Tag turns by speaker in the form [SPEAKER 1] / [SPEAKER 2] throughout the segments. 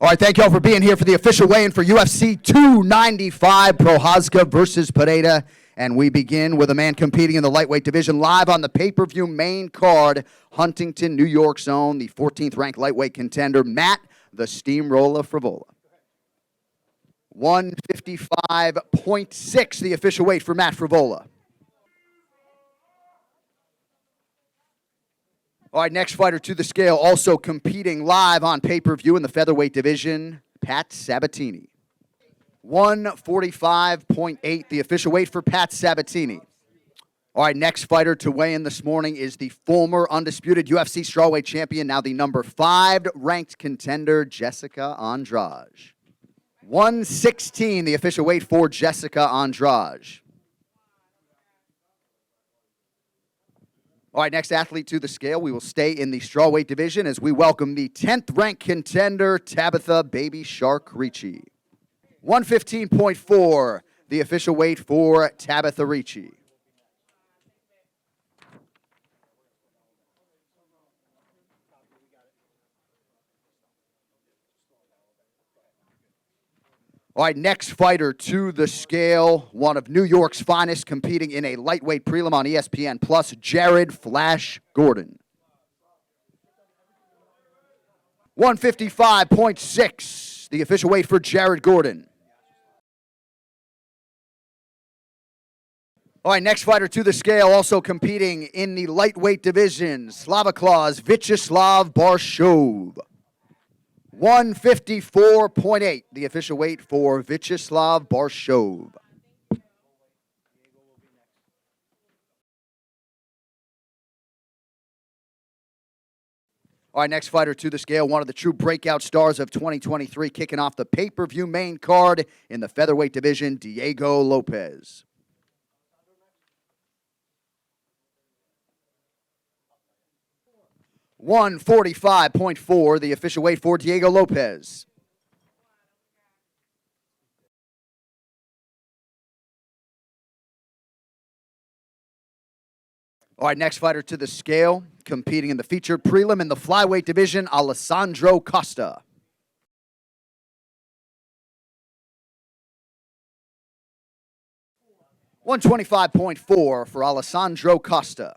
[SPEAKER 1] All right, thank you all for being here for the official weigh-in for UFC 295, Prochazka versus Pereira. And we begin with a man competing in the lightweight division live on the pay-per-view main card, Huntington, New York's own, the 14th ranked lightweight contender, Matt the Steamroller Frevola. 155.6, the official weight for Matt Frevola. All right, next fighter to the scale, also competing live on pay-per-view in the featherweight division, Pat Sabatini. 145.8, the official weight for Pat Sabatini. All right, next fighter to weigh in this morning is the former undisputed UFC strawweight champion, now the number 5 ranked contender, Jessica Andrade. 116, the official weight for Jessica Andrade. All right, next athlete to the scale. We will stay in the strawweight division as we welcome the 10th ranked contender, Tabitha Baby Shark Ricci. 115.4, the official weight for Tabitha Ricci. All right, next fighter to the scale, one of New York's finest, competing in a lightweight prelim on ESPN+, Jared Flash Gordon. 155.6, the official weight for Jared Gordon. All right, next fighter to the scale, also competing in the lightweight division, Slavaklaus Vyacheslav Barshov. 154.8, the official weight for Vyacheslav Barshov. All right, next fighter to the scale, one of the true breakout stars of 2023, kicking off the pay-per-view main card in the featherweight division, Diego Lopes. 145.4, the official weight for Diego Lopes. All right, next fighter to the scale, competing in the featured prelim in the flyweight division, Alessandro Costa. 125.4 for Alessandro Costa.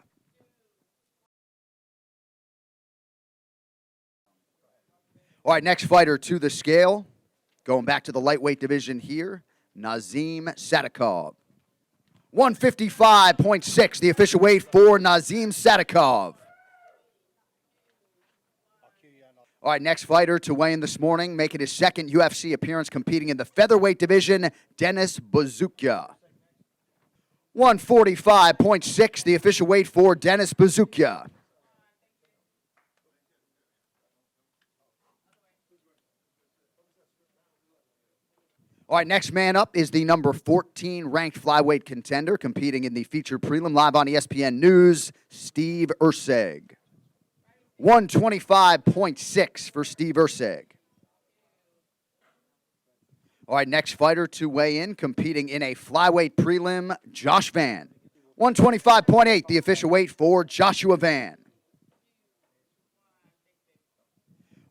[SPEAKER 1] All right, next fighter to the scale, going back to the lightweight division here, Nazim Sadikov. 155.6, the official weight for Nazim Sadikov. All right, next fighter to weigh in this morning, making his second UFC appearance, competing in the featherweight division, Denis Buzukja. 145.6, the official weight for Denis Buzukja. All right, next man up is the number 14 ranked flyweight contender, competing in the featured prelim live on ESPN News, Steve Erceg. 125.6 for Steve Erceg. All right, next fighter to weigh in, competing in a flyweight prelim, Josh Van. 125.8, the official weight for Joshua Van.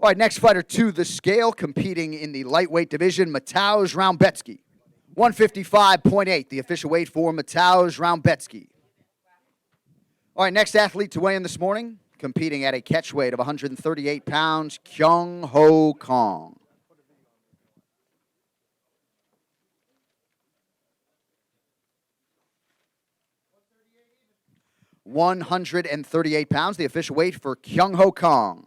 [SPEAKER 1] All right, next fighter to the scale, competing in the lightweight division, Mateusz Raumbecki. 155.8, the official weight for Mateusz Raumbecki. All right, next athlete to weigh in this morning, competing at a catch weight of 138 pounds, Kyung Ho Kong. 138 pounds, the official weight for Kyung Ho Kong.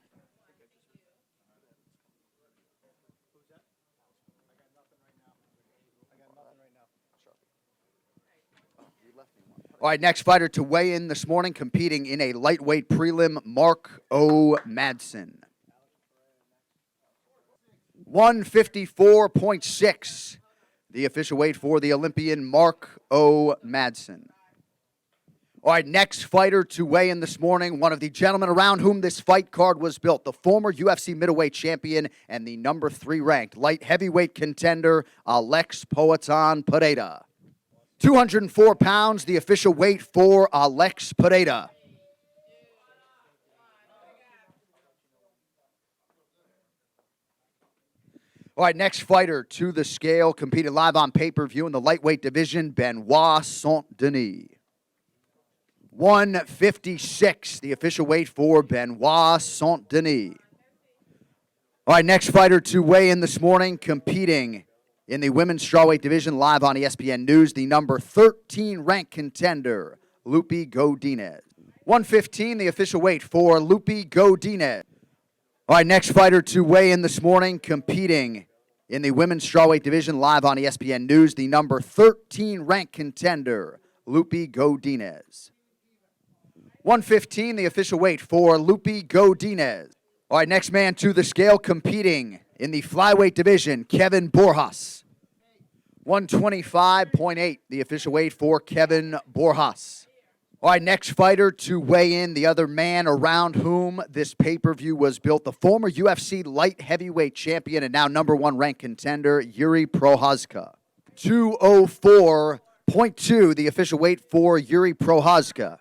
[SPEAKER 1] All right, next fighter to weigh in this morning, competing in a lightweight prelim, Mark O. Madsen. 154.6, the official weight for the Olympian, Mark O. Madsen. All right, next fighter to weigh in this morning, one of the gentlemen around whom this fight card was built, the former UFC middleweight champion and the number 3 ranked light heavyweight contender, Alex Poatan Pereira. 204 pounds, the official weight for Alex Pereira. All right, next fighter to the scale, competing live on pay-per-view in the lightweight division, Benoit Saint Denis. 156, the official weight for Benoit Saint Denis. All right, next fighter to weigh in this morning, competing in the women's strawweight division, live on ESPN News, the number 13 ranked contender, Lopes Godinez. 115, the official weight for Lopes Godinez. All right, next fighter to weigh in this morning, competing in the women's strawweight division, live on ESPN News, the number 13 ranked contender, Lopes Godinez. 115, the official weight for Lopes Godinez. All right, next man to the scale, competing in the flyweight division, Kevin Borjas. 125.8, the official weight for Kevin Borjas. All right, next fighter to weigh in, the other man around whom this pay-per-view was built, the former UFC light heavyweight champion and now number 1 ranked contender, Jiri Prochazka. 204.2, the official weight for Jiri Prochazka.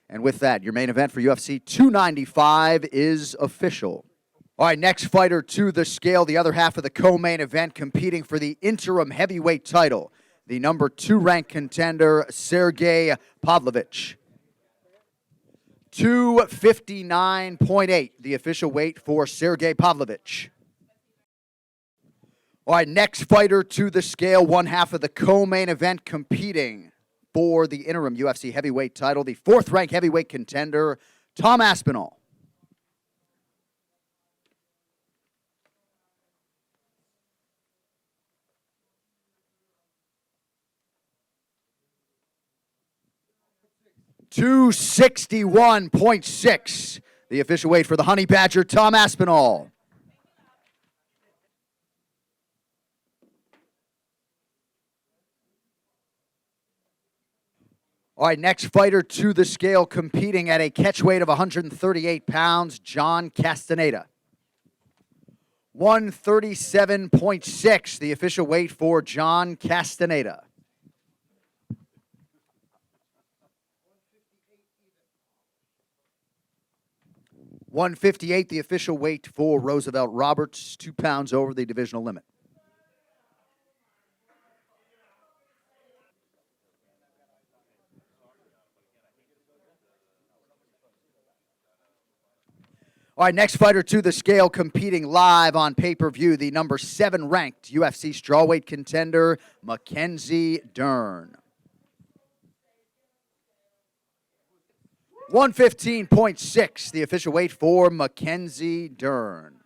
[SPEAKER 1] And with that, your main event for UFC 295 is official. All right, next fighter to the scale, the other half of the co-main event, competing for the interim heavyweight title, the number 2 ranked contender, Sergei Pavlovich. 259.8, the official weight for Sergei Pavlovich. All right, next fighter to the scale, one half of the co-main event, competing for the interim UFC heavyweight title, the 4th ranked heavyweight contender, Tom Aspinall. $261.6, the official weight for the Honey Badger, Tom Aspinall. All right, next fighter to the scale, competing at a catch weight of 138 pounds, John Castaneda. 137.6, the official weight for John Castaneda. $158, the official weight for Roosevelt Roberts, 2 pounds over the divisional limit. All right, next fighter to the scale, competing live on pay-per-view, the number 7 ranked UFC strawweight contender, Mackenzie Dern. 115.6, the official weight for Mackenzie Dern.